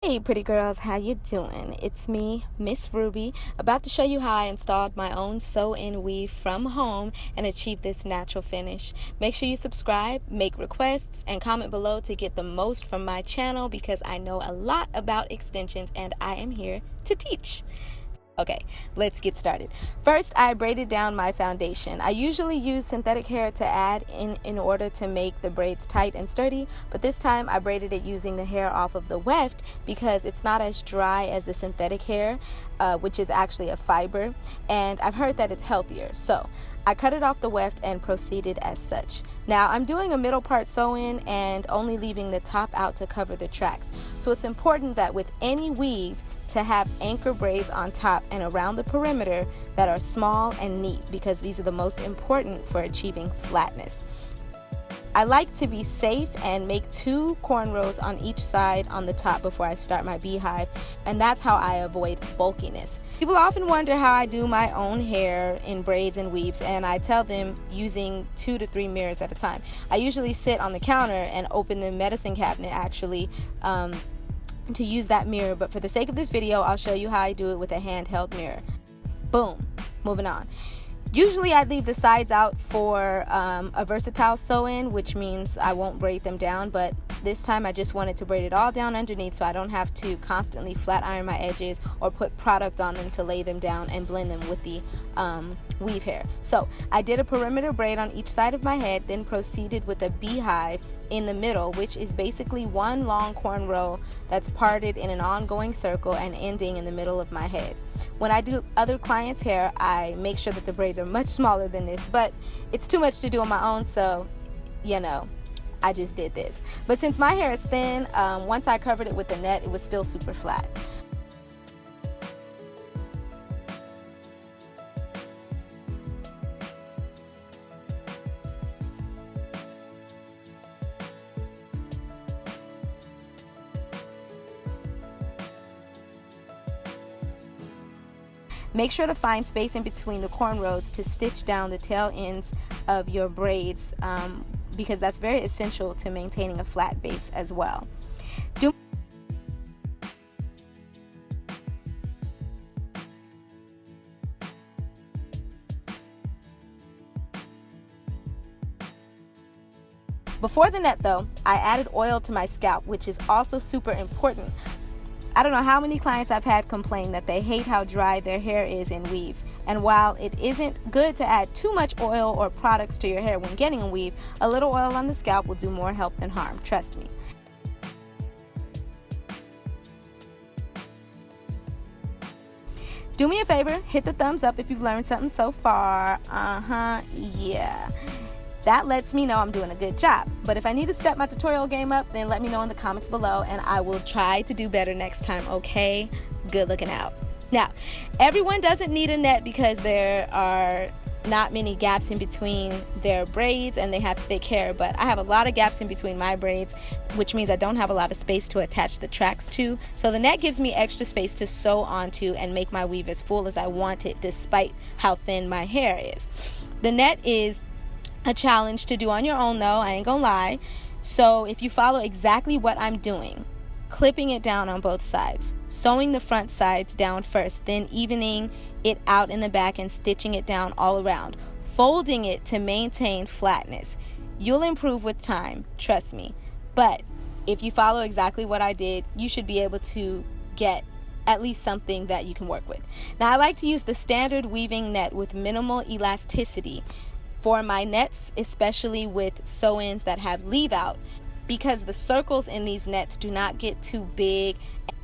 Hey pretty girls, how you doing? It's me, Miss Ruby, about to show you how I installed my own sew-in weave from home and achieved this natural finish. Make sure you subscribe, make requests, and comment below to get the most from my channel because I know a lot about extensions and I am here to teach. Okay, let's get started. First, I braided down my foundation. I usually use synthetic hair to add in order to make the braids tight and sturdy, but this time I braided it using the hair off of the weft because it's not as dry as the synthetic hair, which is actually a fiber, and I've heard that it's healthier. So I cut it off the weft and proceeded as such. Now I'm doing a middle part sew-in and only leaving the top out to cover the tracks. So it's important that with any weave to have anchor braids on top and around the perimeter that are small and neat because these are the most important for achieving flatness. I like to be safe and make 2 cornrows on each side on the top before I start my beehive, and that's how I avoid bulkiness. People often wonder how I do my own hair in braids and weaves, and I tell them using 2 to 3 mirrors at a time. I usually sit on the counter and open the medicine cabinet actually to use that mirror, but for the sake of this video I'll show you how I do it with a handheld mirror. Boom, moving on. Usually I leave the sides out for a versatile sew-in, which means I won't braid them down, but this time I just wanted to braid it all down underneath so I don't have to constantly flat iron my edges or put product on them to lay them down and blend them with the weave hair. So I did a perimeter braid on each side of my head, then proceeded with a beehive in the middle, which is basically one long cornrow that's parted in an ongoing circle and ending in the middle of my head. When I do other clients' hair, I make sure that the braids are much smaller than this, but it's too much to do on my own, so you know, I just did this. But since my hair is thin, once I covered it with the net, it was still super flat. Make sure to find space in between the cornrows to stitch down the tail ends of your braids because that's very essential to maintaining a flat base as well. Before the net though, I added oil to my scalp, which is also super important. I don't know how many clients I've had complain that they hate how dry their hair is in weaves, and while it isn't good to add too much oil or products to your hair when getting a weave, a little oil on the scalp will do more help than harm, trust me. Do me a favor, hit the thumbs up if you've learned something so far. Yeah. That lets me know I'm doing a good job. But if I need to step my tutorial game up, then let me know in the comments below and I will try to do better next time, okay? Good looking out. Now, everyone doesn't need a net because there are not many gaps in between their braids and they have thick hair, but I have a lot of gaps in between my braids, which means I don't have a lot of space to attach the tracks to. So the net gives me extra space to sew onto and make my weave as full as I want it despite how thin my hair is. The net is a challenge to do on your own though, I ain't gonna lie. So if you follow exactly what I'm doing, clipping it down on both sides, sewing the front sides down first, then evening it out in the back and stitching it down all around, folding it to maintain flatness, you'll improve with time, trust me. But if you follow exactly what I did, you should be able to get at least something that you can work with. Now I like to use the standard weaving net with minimal elasticity for my nets, especially with sew-ins that have leave out, because the circles in these nets do not get too big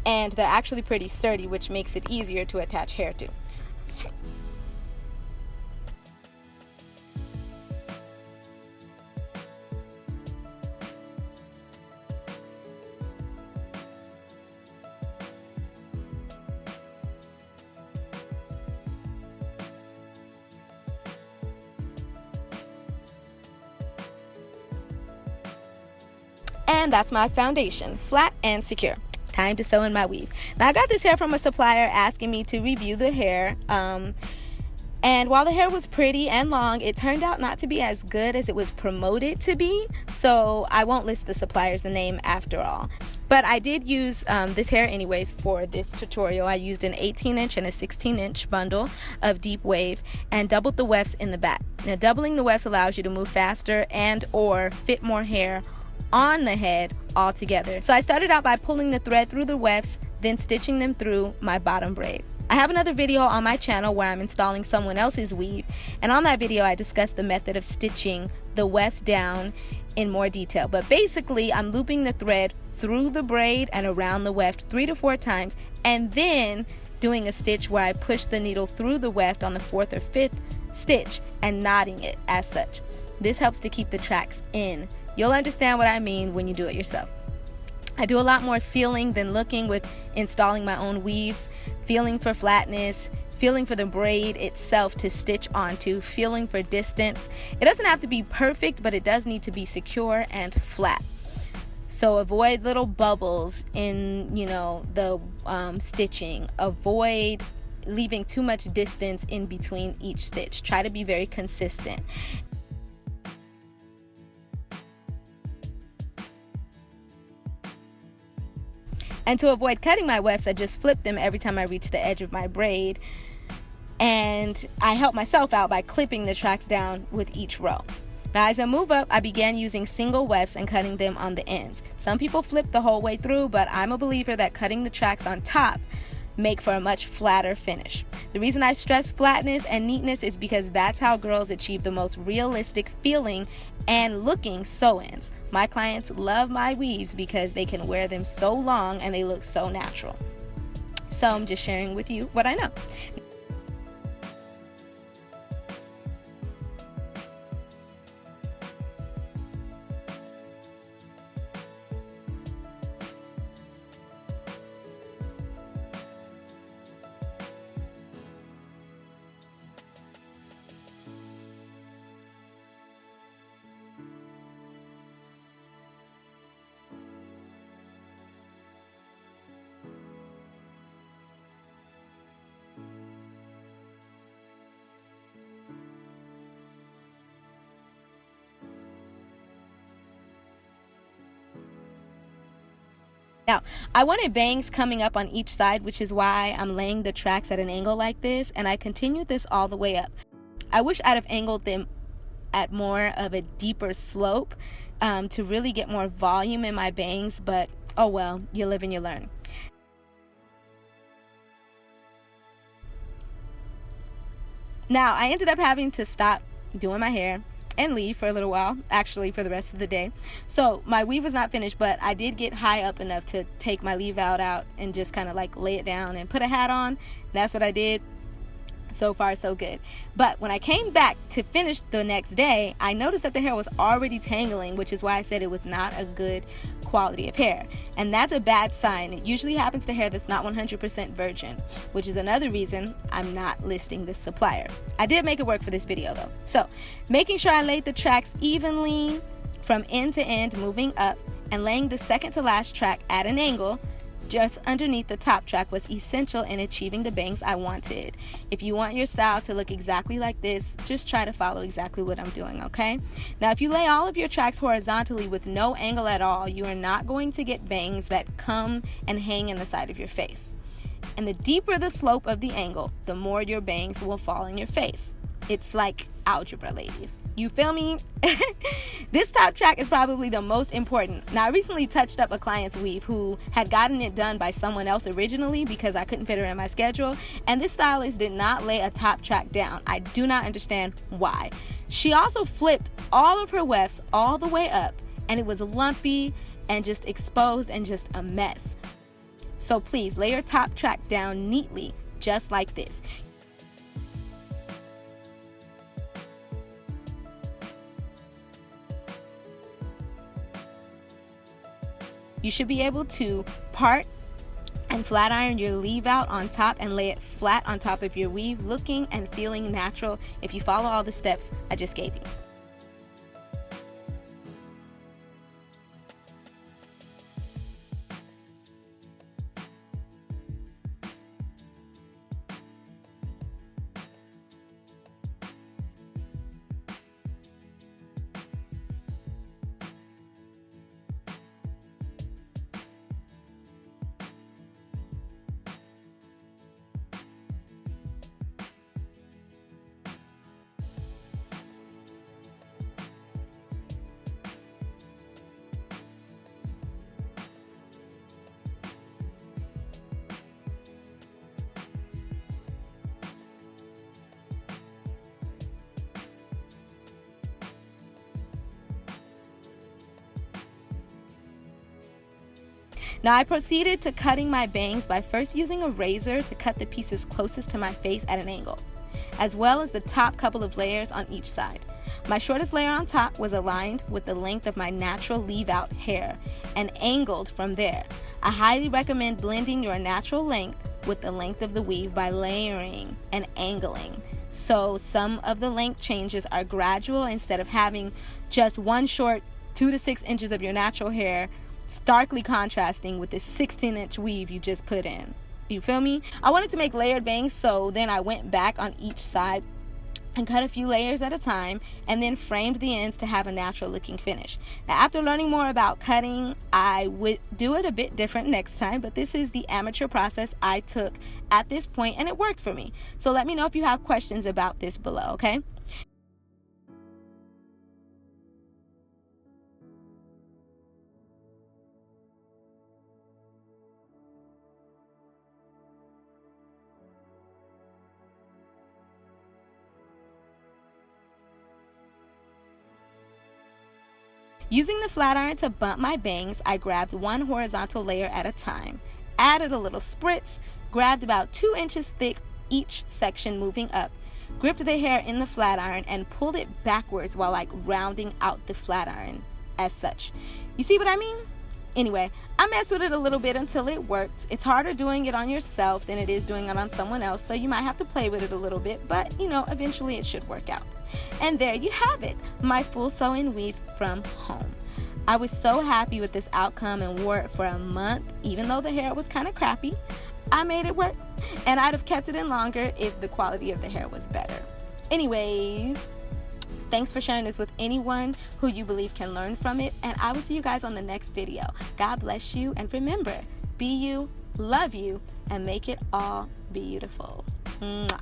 and they're actually pretty sturdy, which makes it easier to attach hair to. And that's my foundation, flat and secure. Time to sew in my weave. Now I got this hair from a supplier asking me to review the hair. And while the hair was pretty and long, it turned out not to be as good as it was promoted to be. So I won't list the supplier's name after all. But I did use this hair anyways for this tutorial. I used an 18-inch and a 16-inch bundle of deep wave and doubled the wefts in the back. Now, doubling the wefts allows you to move faster and or fit more hair on the head all together. So I started out by pulling the thread through the wefts, then stitching them through my bottom braid. I have another video on my channel where I'm installing someone else's weave, and on that video I discussed the method of stitching the wefts down in more detail. But basically, I'm looping the thread through the braid and around the weft 3 to 4 times, and then doing a stitch where I push the needle through the weft on the 4th or 5th stitch and knotting it as such. This helps to keep the tracks in. You'll understand what I mean when you do it yourself. I do a lot more feeling than looking with installing my own weaves, feeling for flatness, feeling for the braid itself to stitch onto, feeling for distance. It doesn't have to be perfect, but it does need to be secure and flat. So avoid little bubbles in, the stitching. Avoid leaving too much distance in between each stitch. Try to be very consistent. And to avoid cutting my wefts, I just flip them every time I reach the edge of my braid. And I help myself out by clipping the tracks down with each row. Now, as I move up, I began using single wefts and cutting them on the ends. Some people flip the whole way through, but I'm a believer that cutting the tracks on top make for a much flatter finish. The reason I stress flatness and neatness is because that's how girls achieve the most realistic feeling and looking sew-ins. My clients love my weaves because they can wear them so long and they look so natural. So I'm just sharing with you what I know. Now, I wanted bangs coming up on each side, which is why I'm laying the tracks at an angle like this, and I continued this all the way up. I wish I'd have angled them at more of a deeper slope to really get more volume in my bangs, but oh well, you live and you learn. Now, I ended up having to stop doing my hair and leave for a little while, actually for the rest of the day. So my weave was not finished, but I did get high up enough to take my leave out and just kind of like lay it down and put a hat on. That's what I did. So far, so good. But when I came back to finish the next day, I noticed that the hair was already tangling, which is why I said it was not a good quality of hair. And that's a bad sign. It usually happens to hair that's not 100% virgin, which is another reason I'm not listing this supplier. I did make it work for this video though. So making sure I laid the tracks evenly from end to end, moving up, and laying the second to last track at an angle just underneath the top track was essential in achieving the bangs I wanted. If you want your style to look exactly like this, just try to follow exactly what I'm doing, okay? Now, if you lay all of your tracks horizontally with no angle at all, you are not going to get bangs that come and hang in the side of your face. And the deeper the slope of the angle, the more your bangs will fall in your face. It's like algebra, ladies. You feel me? This top track is probably the most important. Now, I recently touched up a client's weave who had gotten it done by someone else originally because I couldn't fit her in my schedule, and this stylist did not lay a top track down. I do not understand why. She also flipped all of her wefts all the way up, and it was lumpy and just exposed and just a mess. So please lay your top track down neatly, just like this. You should be able to part and flat iron your leave out on top and lay it flat on top of your weave, looking and feeling natural if you follow all the steps I just gave you. Now I proceeded to cutting my bangs by first using a razor to cut the pieces closest to my face at an angle, as well as the top couple of layers on each side. My shortest layer on top was aligned with the length of my natural leave-out hair and angled from there. I highly recommend blending your natural length with the length of the weave by layering and angling, so some of the length changes are gradual instead of having just one short 2 to 6 inches of your natural hair starkly contrasting with the 16-inch weave you just put in. You feel me? I wanted to make layered bangs, so then I went back on each side and cut a few layers at a time, and then framed the ends to have a natural looking finish. Now, after learning more about cutting, I would do it a bit different next time, but this is the amateur process I took at this point, and it worked for me. So let me know if you have questions about this below, okay? Using the flat iron to bump my bangs, I grabbed one horizontal layer at a time, added a little spritz, grabbed about 2 inches thick each section moving up, gripped the hair in the flat iron, and pulled it backwards while rounding out the flat iron as such. You see what I mean? Anyway, I messed with it a little bit until it worked. It's harder doing it on yourself than it is doing it on someone else, so you might have to play with it a little bit, but eventually it should work out. And there you have it, my full sew-in weave from home. I was so happy with this outcome and wore it for a month, even though the hair was kind of crappy. I made it work, and I'd have kept it in longer if the quality of the hair was better. Anyways, thanks for sharing this with anyone who you believe can learn from it, and I will see you guys on the next video. God bless you, and remember, be you, love you, and make it all beautiful. Mwah.